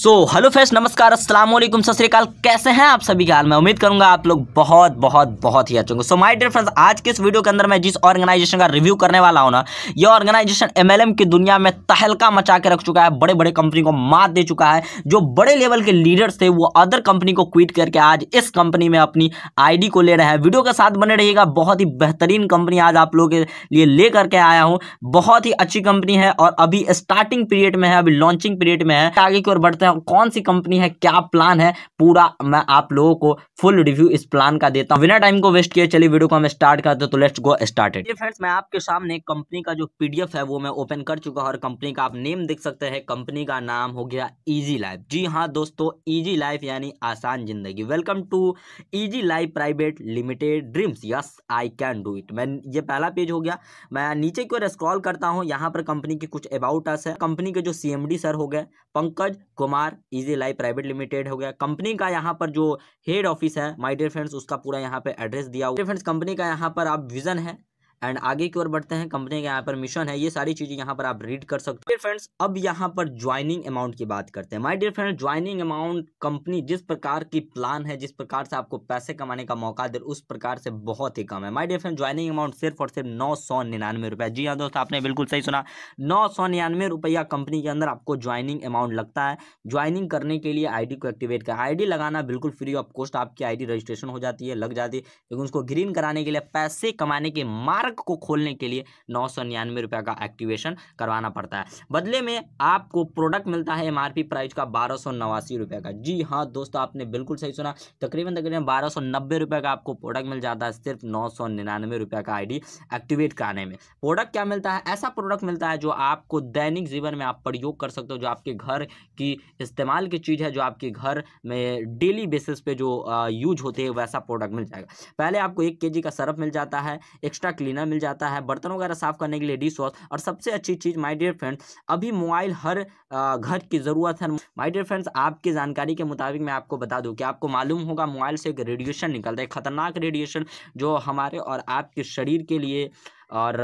Hello friends, नमस्कार, अस्सलाम वालेकुम, सत श्री अकाल। कैसे हैं आप सभी के हाल? मैं उम्मीद करूंगा आप लोग बहुत बहुत बहुत ही अच्छे होंगे। माय डियर फ्रेंड्स, आज के इस वीडियो के अंदर मैं जिस ऑर्गेनाइजेशन का रिव्यू करने वाला हूं ना, ये ऑर्गेनाइजेशन एमएलएम की दुनिया में तहलका मचा के रख चुका है, बड़े बड़े कंपनी को मात दे चुका है। जो बड़े लेवल के लीडर्स थे वो अदर कंपनी को क्विट करके आज इस कंपनी में अपनी आईडी को ले रहे हैं। वीडियो के साथ बने रहिएगा, बहुत ही बेहतरीन कंपनी आज आप लोगों के लिए ले करके आया हूँ। बहुत ही अच्छी कंपनी है और अभी स्टार्टिंग पीरियड में है, अभी लॉन्चिंग पीरियड में है। आगे की ओर बढ़ते हैं, कौन सी कंपनी है, क्या प्लान है, पूरा मैं आप लोगों को फुल रिव्यू इस प्लान का देता हूं। बिना टाइम को वेस्ट किए चलिए वीडियो को हम स्टार्ट करते हैं। तो लेट्स गो स्टार्टेड। ये फ्रेंड्स, मैं आपके सामने कंपनी का जो पीडीएफ है वो मैं ओपन कर चुका हूं और कंपनी का आप नेम देख सकते हैं। कंपनी का नाम हो गया इजी लाइफ। जी हाँ दोस्तों, इजी लाइफ यानी आसान जिंदगी। Welcome to easy life private limited dreams, yes I can do it. मैं ये पहला पेज हो गया। मैं नीचे की ओर स्क्रॉल करता हूं, यहाँ पर कंपनी की कुछ अबाउट अस है। कंपनी के जो सीएमडी सर हो गए Pankaj Kumar, easy life private limited हो गया। कंपनी का यहाँ पर जो हेड ऑफिस है माय डियर फ्रेंड्स, उसका पूरा यहाँ पे एड्रेस दिया हुआ है। फ्रेंड्स, कंपनी का यहाँ पर आप विजन है एंड आगे की ओर बढ़ते हैं। कंपनी का यहाँ पर मिशन है, ये सारी चीजें यहाँ पर आप रीड कर सकते हो। फ्रेंड्स, अब यहाँ पर ज्वाइनिंग अमाउंट की बात करते हैं। My dear friends, joining amount company जिस प्रकार की प्लान है, जिस प्रकार से आपको पैसे कमाने का मौका दे, उस प्रकार से बहुत ही कम है। My dear friends, joining amount सिर्फ और सिर्फ 999 रुपए। जी हाँ दोस्त, आपने बिल्कुल सही सुना, 999 रुपया कंपनी के अंदर आपको ज्वाइनिंग अमाउंट लगता है। ज्वाइनिंग करने के लिए आईडी को एक्टिवेट कर, आईडी लगाना बिल्कुल फ्री ऑफ कॉस्ट, आपकी आईडी रजिस्ट्रेशन हो जाती है, लग जाती है। लेकिन उसको ग्रीन कराने के लिए, पैसे कमाने के मार्ग को खोलने के लिए 999 रुपये का एक्टिवेशन करवाना पड़ता है। बदले में आपको प्रोडक्ट मिलता है एमआरपी प्राइस का 1289 रुपये का। जी हाँ दोस्तों, आपने बिल्कुल सही सुना, तकरीबन 1290 रुपये का आपको प्रोडक्ट मिल जाता है सिर्फ 999 रुपये का आईडी एक्टिवेट कराने में। प्रोडक्ट क्या मिलता है? ऐसा प्रोडक्ट मिलता है जो आपको दैनिक जीवन में आप प्रयोग कर सकते हो, जो आपके घर की इस्तेमाल की चीज़ है, जो आपके घर में डेली बेसिस पे जो यूज होते हैं, वैसा प्रोडक्ट मिल जाएगा। पहले आपको 1 केजी का सरफ मिल जाता है, एक्स्ट्रा क्लीनर मिल जाता है, बर्तन वगैरह साफ करने के लिए डिश वॉश, और सबसे अच्छी चीज़ माय डियर फ्रेंड्स, अभी मोबाइल हर घर की ज़रूरत है। माय डियर फ्रेंड्स, आपकी जानकारी के मुताबिक मैं आपको बता दूं कि आपको मालूम होगा मोबाइल से एक रेडिएशन निकलता है, खतरनाक रेडिएशन, जो हमारे और आपके शरीर के लिए और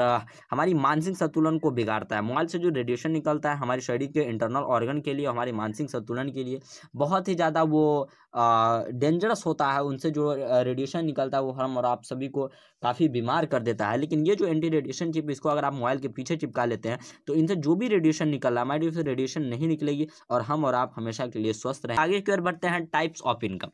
हमारी मानसिक संतुलन को बिगाड़ता है। मोबाइल से जो रेडिएशन निकलता है हमारे शरीर के इंटरनल ऑर्गन के लिए, हमारे मानसिक संतुलन के लिए बहुत ही ज़्यादा वो डेंजरस होता है। उनसे जो रेडिएशन निकलता है वो हम और आप सभी को काफ़ी बीमार कर देता है। लेकिन ये जो एंटी रेडिएशन चिप, इसको अगर आप मोबाइल के पीछे चिपका लेते हैं तो इनसे जो भी रेडिएशन निकल रहा है हमारी से रेडिएशन नहीं निकलेगी और हम और आप हमेशा के लिए स्वस्थ रहें। आगे की ओर बढ़ते हैं, टाइप्स ऑफ इनकम।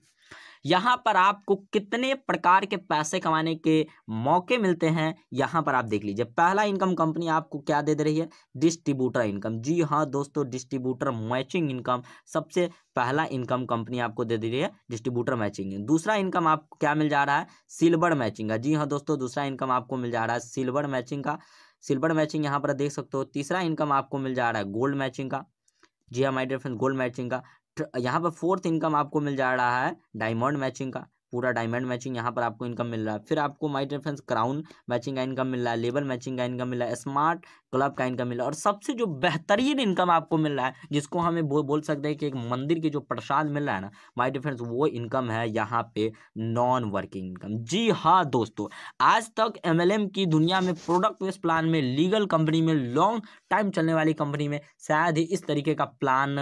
यहाँ पर आपको कितने प्रकार के पैसे कमाने के मौके मिलते हैं, यहाँ पर आप देख लीजिए। पहला इनकम कंपनी आपको क्या दे दे रही है? Distributor income. जी हाँ दोस्तों, डिस्ट्रीब्यूटर मैचिंग इनकम सबसे पहला इनकम कंपनी आपको दे दे रही है, डिस्ट्रीब्यूटर मैचिंग। दूसरा इनकम आपको क्या मिल जा रहा है? सिल्वर मैचिंग का। जी हाँ दोस्तों, दूसरा इनकम आपको मिल जा रहा है सिल्वर मैचिंग का। सिल्वर मैचिंग यहाँ पर देख सकते हो। तीसरा इनकम आपको मिल जा रहा है गोल्ड मैचिंग का। जी हाँ my dear friends, gold matching का। यहाँ पर फोर्थ इनकम आपको मिल जा रहा है डायमंड मैचिंग का। पूरा डायमंड मैचिंग यहाँ पर आपको इनकम मिल रहा है। फिर आपको my dear friends crown matching का इनकम मिल रहा है, लेबल मैचिंग का इनकम मिल रहा है, स्मार्ट क्लब का इनकम मिल रहा है, और सबसे जो बेहतरीन इनकम आपको मिल रहा है, जिसको हमें बोल सकते हैं कि एक मंदिर की जो प्रसाद मिल रहा है ना माय डियर फ्रेंड्स, वो इनकम है यहाँ पे नॉन वर्किंग इनकम। जी हाँ दोस्तों, आज तक एमएलएम की दुनिया में, प्रोडक्ट बेस्ड प्लान में, लीगल कंपनी में, लॉन्ग टाइम चलने वाली कंपनी में शायद ही इस तरीके का प्लान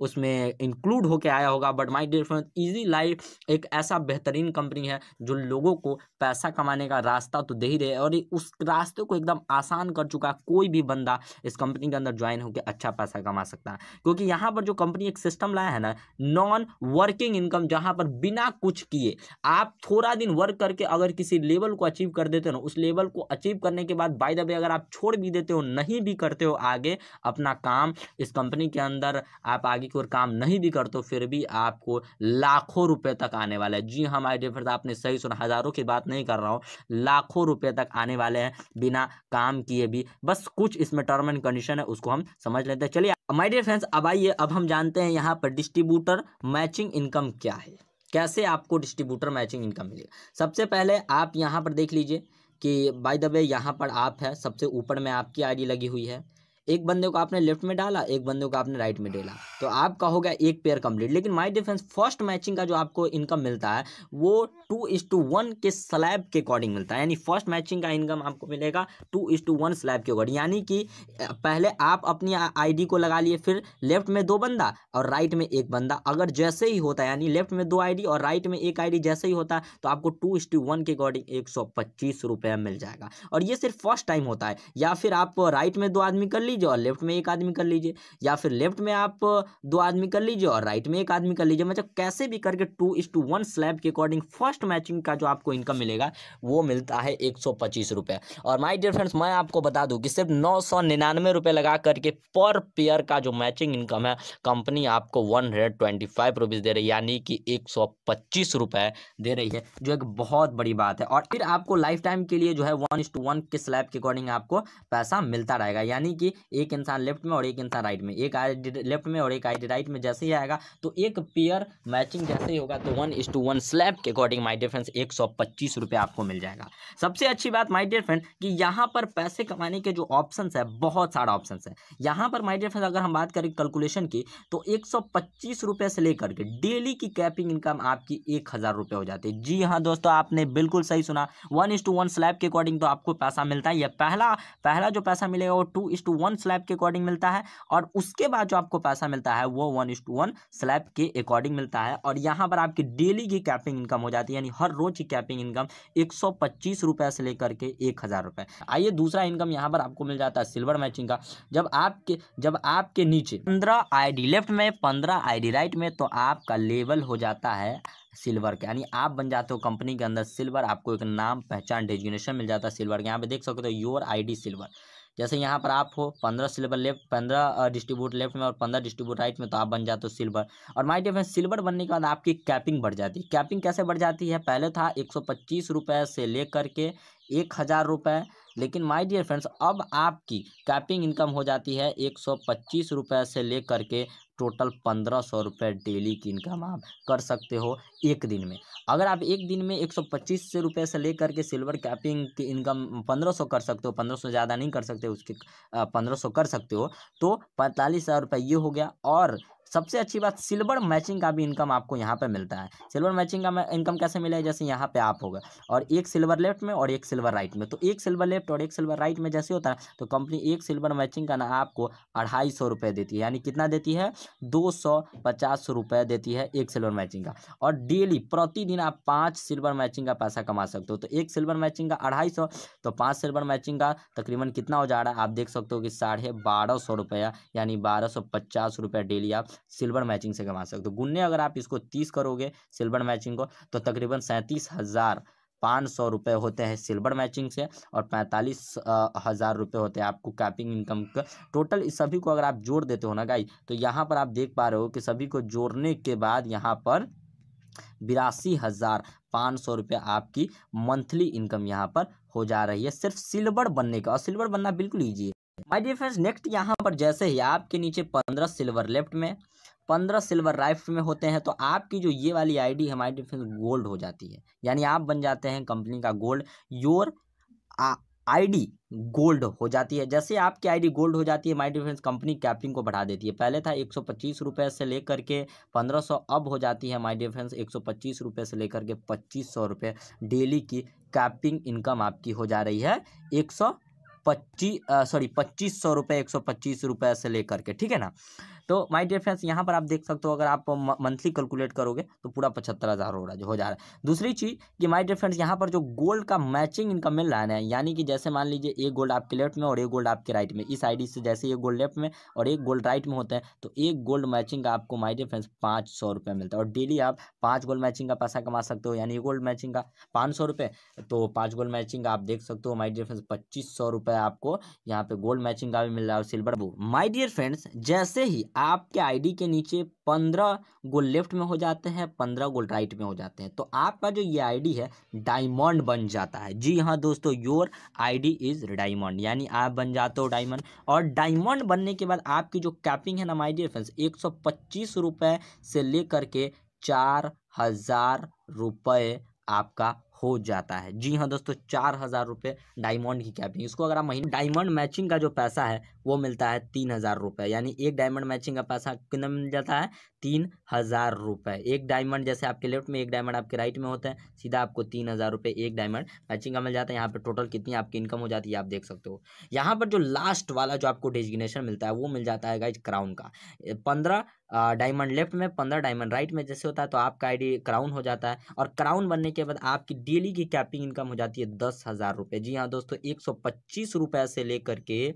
उसमें इंक्लूड होके आया होगा। But my dear friends, easy life एक ऐसा बेहतरीन कंपनी है जो लोगों को पैसा कमाने का रास्ता तो दे ही रहे और उस रास्ते को एकदम आसान कर चुका है। कोई भी बंदा इस कंपनी के अंदर ज्वाइन होकर अच्छा पैसा कमा सकता है, क्योंकि यहाँ पर जो कंपनी एक सिस्टम लाया है ना, नॉन वर्किंग इनकम, जहाँ पर बिना कुछ किए आप थोड़ा दिन वर्क करके अगर किसी लेवल को अचीव कर देते हो ना, उस लेवल को अचीव करने के बाद बाय द वे अगर आप छोड़ भी देते हो, नहीं भी करते हो आगे अपना काम इस कंपनी के अंदर, आप आगे की ओर काम नहीं भी करते हो, फिर भी आपको लाखों रुपए तक आने वाला है। जी हाँ माय डियर फ्रेंड्स, आपने सही सुना, हजारों की बात नहीं कर रहा हूँ, लाखों रुपए तक आने वाले हैं बिना काम किए भी। बस कुछ इसमें टर्म एंड कंडीशन है, उसको हम समझ लेते हैं। चलिए माय डियर फ्रेंड्स, अब आइए, अब हम जानते हैं यहाँ पर डिस्ट्रीब्यूटर मैचिंग इनकम क्या है, कैसे आपको डिस्ट्रीब्यूटर मैचिंग इनकम मिलेगा। सबसे पहले आप यहाँ पर देख लीजिए कि बाय द वे यहाँ पर आप है, सबसे ऊपर में आपकी आईडी लगी हुई है, एक बंदे को आपने लेफ्ट में डाला, एक बंदे को आपने राइट में डाला, तो आपका हो गया एक पेयर कंप्लीट। लेकिन my dear friends first matching का जो आपको इनकम मिलता है वो 2:1 के स्लैब के अकॉर्डिंग मिलता है। यानी फर्स्ट मैचिंग का इनकम आपको मिलेगा 2:1 स्लैब के अकॉर्डिंग। यानी कि पहले आप अपनी आईडी को लगा लिए, फिर लेफ्ट में 2 बंदा और राइट में 1 बंदा। अगर जैसे ही होता है यानी लेफ्ट में 2 आईडी और राइट में 1 आईडी जैसे ही होता है तो आपको 2:1 के अकॉर्डिंग 125 रुपये मिल जाएगा। और ये सिर्फ फर्स्ट टाइम होता है। या फिर आप राइट में 2 आदमी कर लीजिए और लेफ्ट में 1 आदमी कर लीजिए, या फिर लेफ्ट में आप 2 आदमी कर लीजिए और राइट में 1 आदमी कर लीजिए। मतलब कैसे भी करके 2:1 स्लैब के अकॉर्डिंग फर्स्ट मैचिंग का जो आपको इनकम मिलेगा वो मिलता है 125 रुपये। और माय डियर फ्रेंड्स मैं आपको बता दूं कि सिर्फ 999 रुपये लगा करके पर पेयर का जो मैचिंग इनकम है कंपनी आपको 125 रुपीज़ दे रही है, यानी कि 125 रुपये दे रही है, जो एक बहुत बड़ी बात है। और फिर आपको लाइफ टाइम के लिए जो है 1:1 के स्लैब के अकॉर्डिंग आपको पैसा मिलता रहेगा। यानी कि एक इंसान लेफ्ट में और एक इंसान राइट में, एक आईडी लेफ्ट में और एक आईडी राइट में जैसे ही आएगा तो एक पेयर मैचिंग जैसे ही होगा तो 1:1 स्लैब के अकॉर्डिंग माय डियर फ्रेंड्स 125 रुपये आपको मिल जाएगा। सबसे अच्छी बात माय डियर फ्रेंड कि यहाँ पर पैसे कमाने के जो ऑप्शंस है बहुत सारा ऑप्शंस है यहाँ पर माय डियर फ्रेंड। अगर हम बात करें कैलकुलेशन की तो 125 रुपये से लेकर के डेली की कैपिंग इनकम आपकी 1000 रुपये हो जाती है। जी हाँ दोस्तों, आपने बिल्कुल सही सुना, 1:1 स्लैब के अकॉर्डिंग तो आपको पैसा मिलता है। यह पहला जो पैसा मिलेगा वो 2:1 स्लैब के अकॉर्डिंग मिलता है, और उसके बाद जो आपको पैसा मिलता है वो 1:1 स्लैब के अकॉर्डिंग मिलता है। और यहाँ पर आपकी डेली की कैपिंग इनकम हो जाती है, यानी हर रोज की कैपिंग इनकम 125 रुपये से लेकर के 1000 रुपये। आइए दूसरा इनकम यहाँ पर आपको मिल जाता है सिल्वर मैचिंग का। जब आपके नीचे 15 आईडी लेफ्ट में 15 आईडी राइट में, तो आपका लेवल हो जाता है सिल्वर का, यानी आप बन जाते हो कंपनी के अंदर सिल्वर। आपको एक नाम पहचान डेजिग्नेशन मिल जाता है सिल्वर का। यहाँ पे देख सकते हो योर आईडी सिल्वर। जैसे यहाँ पर आप हो 15 सिल्वर लेफ्ट, 15 डिस्ट्रीब्यूट लेफ्ट में और 15 डिस्ट्रीब्यूट राइट में, तो आप बन जाते हो सिल्वर। और माय डियर फ्रेंड्स सिल्वर बनने के बाद आपकी कैपिंग बढ़ जाती है। कैपिंग कैसे बढ़ जाती है? पहले था 125 रुपये से लेकर के 1000 रुपये, लेकिन माय डियर फ्रेंड्स अब आपकी कैपिंग इनकम हो जाती है 125 रुपये से लेकर के टोटल 1500 रुपये डेली की इनकम आप कर सकते हो एक दिन में। अगर आप एक दिन में 125 रुपये से लेकर के सिल्वर कैपिंग की इनकम 1500 कर सकते हो, 1500 ज़्यादा नहीं कर सकते, उसके 1500 कर सकते हो, तो 45,000 रुपये ये हो गया। और सबसे अच्छी बात सिल्वर मैचिंग का भी इनकम आपको यहाँ पे मिलता है। सिल्वर मैचिंग का इनकम कैसे मिलेगा? जैसे यहाँ पे आप होगा और एक सिल्वर लेफ्ट में और एक सिल्वर राइट में, तो एक सिल्वर लेफ्ट और एक सिल्वर राइट में जैसे होता है तो कंपनी एक सिल्वर मैचिंग का ना आपको 250 रुपये देती है। यानी कितना देती है? 250 रुपये देती है एक सिल्वर मैचिंग का। और डेली प्रतिदिन आप 5 सिल्वर मैचिंग का पैसा कमा सकते हो। तो एक सिल्वर मैचिंग का 250, तो 5 सिल्वर मैचिंग का तकरीबन कितना हो जा रहा है? आप देख सकते हो कि 1250 रुपया, यानी 1250 रुपये डेली आप सिल्वर मैचिंग से कमा सकते हो। गुन्ने अगर आप इसको 30 करोगे सिल्वर मैचिंग को तो तकरीबन 37,500 रुपये होते हैं सिल्वर मैचिंग से, और 45,000 रुपये होते हैं आपको कैपिंग इनकम का। टोटल इस सभी को अगर आप जोड़ देते हो ना गाइस, तो यहाँ पर आप देख पा रहे हो कि सभी को जोड़ने के बाद यहाँ पर 82,500 रुपये आपकी मंथली इनकम यहाँ पर हो जा रही है सिर्फ सिल्वर बनने का। और सिल्वर बनना बिल्कुल ईजी है माय डियर फ्रेंड्स। नेक्स्ट यहाँ पर जैसे ही आपके नीचे 15 सिल्वर लेफ्ट में 15 सिल्वर राइट में होते हैं, तो आपकी जो ये वाली आईडी है माय डियर फ्रेंड्स गोल्ड हो जाती है, यानी आप बन जाते हैं कंपनी का गोल्ड। योर आईडी गोल्ड हो जाती है। जैसे आपकी आईडी गोल्ड हो जाती है my dear friends company capping को बढ़ा देती है। पहले था 125 रुपये से लेकर के 1500, अब हो जाती है माय डियर फ्रेंड्स 125 रुपये से लेकर के 2500 रुपये डेली की कैपिंग इनकम आपकी हो जा रही है 2500 रुपये 125 रुपये से लेकर के, ठीक है ना। तो माय डियर फ्रेंड्स यहाँ पर आप देख सकते हो अगर आप मंथली कैलकुलेट करोगे तो पूरा 75,000 हो जा रहा है। दूसरी चीज़ कि माय डियर फ्रेंड्स यहाँ पर जो गोल्ड का मैचिंग इनकम मिल रहा है ना, यानी कि जैसे मान लीजिए एक गोल्ड आपके लेफ्ट में और एक गोल्ड आपके राइट में, इस आईडी से जैसे एक गोल्ड लेफ्ट में और एक गोल्ड राइट में होते हैं, तो एक गोल्ड मैचिंग का आपको माय डियर फ्रेंड्स 500 रुपये मिलता है। और डेली आप 5 गोल्ड मैचिंग का पैसा कमा सकते हो, यानी गोल्ड मैचिंग का 500 रुपये, तो 5 गोल्ड मैचिंग का आप देख सकते हो माय डियर फ्रेंड्स 2500 रुपये आपको यहाँ पे गोल्ड मैचिंग का भी मिल रहा है और सिल्वर वो। माय डियर फ्रेंड्स जैसे ही आपके आईडी के नीचे 15 गोल्ड लेफ्ट में हो जाते हैं, 15 गोल्ड राइट में हो जाते हैं, तो आपका जो ये आईडी है डायमंड बन जाता है। जी हाँ दोस्तों, योर आईडी इज डायमंड, यानी आप बन जाते हो डायमंड। और डायमंड बनने के बाद आपकी जो कैपिंग है ना माय डियर फ्रेंड्स 125 रुपये से लेकर के 4000 रुपये आपका हो जाता है। जी हाँ दोस्तों, 4,000 रुपये डायमंड की कैपिंग। इसको अगर आप महीने डायमंड मैचिंग का जो पैसा है वो मिलता है 3,000 रुपये, यानी एक डायमंड मैचिंग का पैसा कितना मिल जाता है, 3,000 रुपये। एक डायमंड जैसे आपके लेफ्ट में, एक डायमंड आपके राइट में होता है, सीधा आपको 3,000 रुपये एक डायमंड मैचिंग का मिल जाता है। यहाँ पर टोटल कितनी आपकी इनकम हो जाती है आप देख सकते हो। यहाँ पर जो लास्ट वाला जो आपको डेजिग्नेशन मिलता है वो मिल जाता है गाइज क्राउन का। 15 डायमंड लेफ्ट में, 15 डायमंड राइट में जैसे होता है तो आपका आईडी क्राउन हो जाता है। और क्राउन बनने के बाद आपकी डेली की कैपिंग इनकम हो जाती है 10,000 रुपये। जी हाँ दोस्तों, 125 रुपये से लेकर के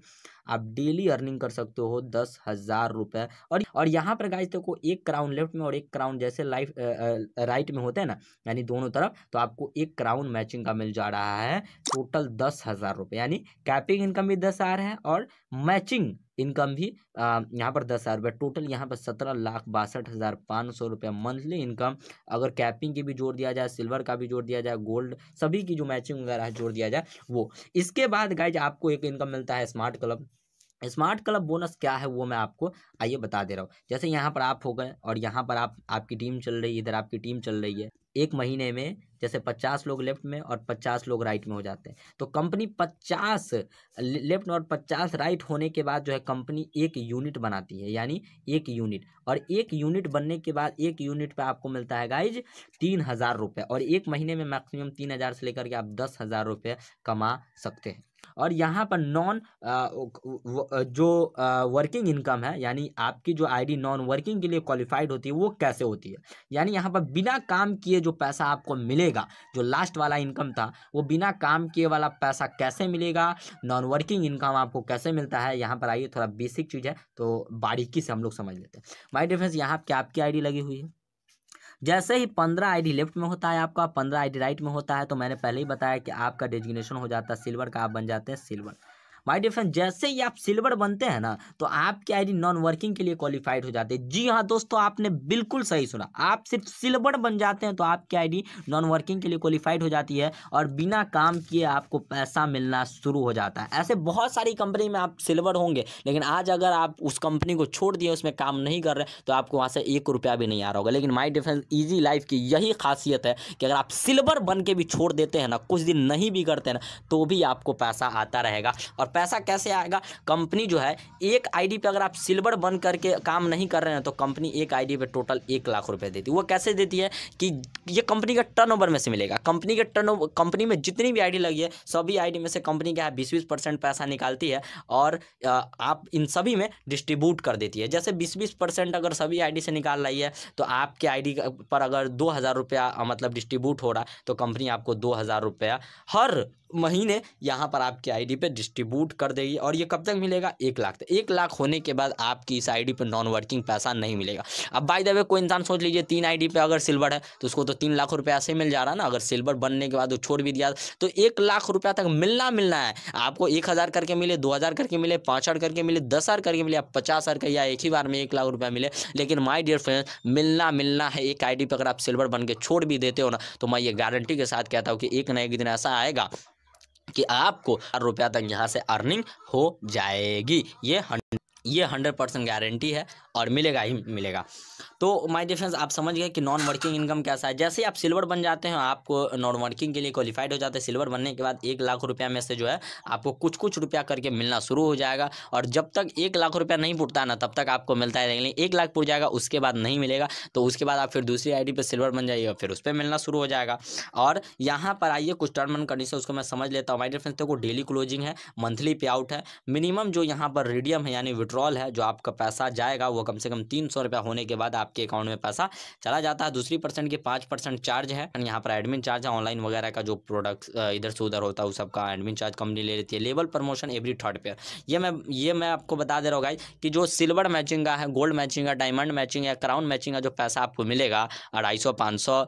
आप डेली अर्निंग कर सकते हो 10,000 रुपये। और यहाँ पर गाइस देखो, एक क्राउन लेफ्ट में और एक क्राउन जैसे राइट में होते हैं ना, यानी दोनों तरफ, तो आपको एक क्राउन मैचिंग का मिल जा रहा है टोटल 10,000 रुपये। यानी कैपिंग इनकम भी 10,000 है और मैचिंग इनकम भी यहाँ पर 10,000 रुपये। टोटल यहाँ पर 17,62,500 रुपये मंथली इनकम। अगर कैपिंग की भी जोड़ दिया जाए, सिल्वर का भी जोड़ दिया जाए, गोल्ड, सभी की जो मैचिंग वगैरह है जोड़ दिया जाए वो। इसके बाद गाइज आपको एक इनकम मिलता है smart club. Smart club bonus क्या है वो मैं आपको आइए बता दे रहा हूँ। जैसे यहाँ पर आप हो गए और यहाँ पर आपकी टीम चल रही है, इधर आपकी टीम चल रही है। एक महीने में जैसे 50 लोग लेफ्ट में और 50 लोग राइट में हो जाते हैं, तो कंपनी 50 लेफ्ट में और 50 राइट होने के बाद जो है कंपनी एक यूनिट बनाती है, यानी एक यूनिट। और एक यूनिट बनने के बाद एक यूनिट पे आपको मिलता है गाइज 3,000 रुपये। और एक महीने में मैक्सिमम 3,000 से लेकर के आप 10,000 रुपये कमा सकते हैं। और यहाँ पर नॉन जो वर्किंग इनकम है, यानी आपकी जो आईडी नॉन वर्किंग के लिए क्वालिफाइड होती है वो कैसे होती है, यानी यहाँ पर बिना काम किए जो पैसा आपको मिलेगा, जो लास्ट वाला इनकम था वो बिना काम किए वाला पैसा कैसे मिलेगा, नॉन वर्किंग इनकम आपको कैसे मिलता है। यहाँ पर आइए, थोड़ा बेसिक चीज़ है तो बारीकी से हम लोग समझ लेते हैं। माय डियर फ्रेंड्स, यहाँ क्या आपकी आईडी लगी हुई है। जैसे ही 15 आईडी लेफ्ट में होता है आपका, 15 आईडी राइट में होता है, तो मैंने पहले ही बताया कि आपका डेजिग्नेशन हो जाता है सिल्वर का, आप बन जाते हैं सिल्वर। माय डियर फ्रेंड, जैसे ही आप सिल्वर बनते हैं ना तो आपकी आईडी नॉन वर्किंग के लिए क्वालिफाइड हो जाते हैं। जी हाँ दोस्तों, आपने बिल्कुल सही सुना, आप सिर्फ सिल्वर बन जाते हैं तो आपकी आईडी नॉन वर्किंग के लिए क्वालिफाइड हो जाती है और बिना काम किए आपको पैसा मिलना शुरू हो जाता है। ऐसे बहुत सारी कंपनी में आप सिल्वर होंगे, लेकिन आज अगर आप उस कंपनी को छोड़ दिए, उसमें काम नहीं कर रहे, तो आपको वहाँ से 1 रुपया भी नहीं आ रहा होगा। लेकिन my dear friend, easy life की यही खासियत है कि अगर आप सिल्वर बन के भी छोड़ देते हैं ना, कुछ दिन नहीं भी करते ना, तो भी आपको पैसा आता रहेगा। और पैसा कैसे आएगा, कंपनी जो है एक आईडी पे अगर आप सिल्वर बन करके काम नहीं कर रहे हैं तो कंपनी एक आईडी पे टोटल 1 लाख रुपए देती है। वो कैसे देती है कि ये कंपनी का टर्नओवर में से मिलेगा। कंपनी में जितनी भी आईडी लगी है, सभी आईडी में से कंपनी क्या है 20-20% पैसा निकालती है और आप इन सभी में डिस्ट्रीब्यूट कर देती है। जैसे 20-20% अगर सभी आईडी से निकाल रही है तो आपके आईडी पर अगर 2,000 रुपया मतलब डिस्ट्रीब्यूट हो रहा है, तो कंपनी आपको 2,000 रुपया हर महीने यहाँ पर आपकी आईडी पे डिस्ट्रीब्यूट कर देगी। और ये कब तक मिलेगा, 1 लाख तक। 1 लाख होने के बाद आपकी इस आईडी पे नॉन वर्किंग पैसा नहीं मिलेगा। अब बाय द वे कोई इंसान सोच लीजिए 3 आईडी पे अगर सिल्वर है तो उसको तो 3 लाख रुपये ऐसे मिल जा रहा है ना। अगर सिल्वर बनने के बाद वो छोड़ भी दिया तो 1 लाख रुपया तक मिलना है आपको। 1,000 करके मिले, 2,000 करके मिले, 5,000 करके मिले, 10,000 करके मिले, 50,000 का, या एक ही बार में 1 लाख रुपया मिले, लेकिन माय डियर फ्रेंड्स मिलना है। एक आईडी पे अगर आप सिल्वर बन के छोड़ भी देते हो ना, तो मैं ये गारंटी के साथ कहता हूँ कि एक ना एक दिन ऐसा आएगा कि आपको रुपया तक यहाँ से अर्निंग हो जाएगी। ये 100% गारंटी है और मिलेगा ही मिलेगा। तो माय डियर फ्रेंड्स, आप समझ गए कि नॉन वर्किंग इनकम कैसा है। जैसे आप सिल्वर बन जाते हैं, आपको नॉन वर्किंग के लिए क्वालिफाइड हो जाते हैं। सिल्वर बनने के बाद 1 लाख रुपया में से जो है आपको कुछ रुपया करके मिलना शुरू हो जाएगा। और जब तक 1 लाख रुपया नहीं पुटता ना, तब तक आपको मिलता है। लेकिन 1 लाख पुट जाएगा उसके बाद नहीं मिलेगा, तो उसके बाद आप फिर दूसरी आईडी पे सिल्वर बन जाइएगा, फिर उस पर मिलना शुरू हो जाएगा। और यहाँ पर आइए कुछ टर्म एंड कंडीशन उसको मैं समझ लेता हूँ। माय डियर फ्रेंड्स, देखो डेली क्लोजिंग है, मंथली पे आउट है, मिनिमम जो यहाँ पर रिडीम है यानी विड्रॉल है, जो आपका पैसा जाएगा वो कम से कम 300 रुपया होने के बाद आपके अकाउंट में पैसा चला जाता है। दूसरी परसेंट के 5% चार्ज है। यहाँ पर एडमिन चार्ज है, ऑनलाइन वगैरह का जो प्रोडक्ट इधर से उधर होता है उस सबका एडमिन चार्ज कंपनी ले लेती है। Level promotion every 3rd pair, ये मैं आपको बता दे रहा हूँ गाइस कि जो सिल्वर मैचिंग का है, गोल्ड मैचिंग का, डायमंड मैचिंग या क्राउन मैचिंग का जो पैसा आपको मिलेगा 250, 500,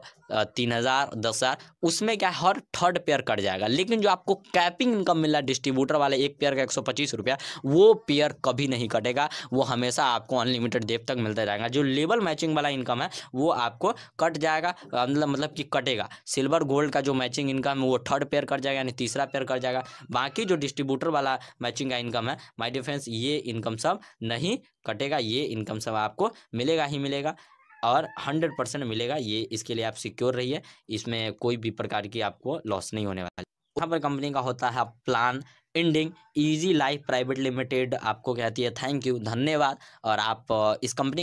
3,000, 10,000, उसमें क्या हर 3rd पेयर कट जाएगा। लेकिन जो आपको कैपिंग इनकम मिल रहा है डिस्ट्रीब्यूटर वाले, एक पेयर का 125 रुपया, वो पेयर कभी नहीं कटेगा, वो हमेशा आपको अनलिमिटेड देर तक मिलता जाएगा। जो लेवल मैचिंग वाला इनकम है वो आपको कट जाएगा, मतलब कि कटेगा। सिल्वर गोल्ड का जो मैचिंग इनकम है वो 3rd पेयर कट जाएगा, यानी तीसरा पेयर कट जाएगा। बाकी जो डिस्ट्रीब्यूटर वाला मैचिंग का इनकम है माय डियर फ्रेंड्स, ये इनकम सब नहीं कटेगा, ये इनकम सब आपको मिलेगा ही मिलेगा। और 100% मिलेगा। ये इसके लिए आप सिक्योर रहिए, इसमें कोई भी प्रकार की आपको लॉस नहीं होने वाला। यहाँ पर कंपनी का होता है plan ending easy life private limited आपको कहती है थैंक यू, धन्यवाद। और आप इस कंपनी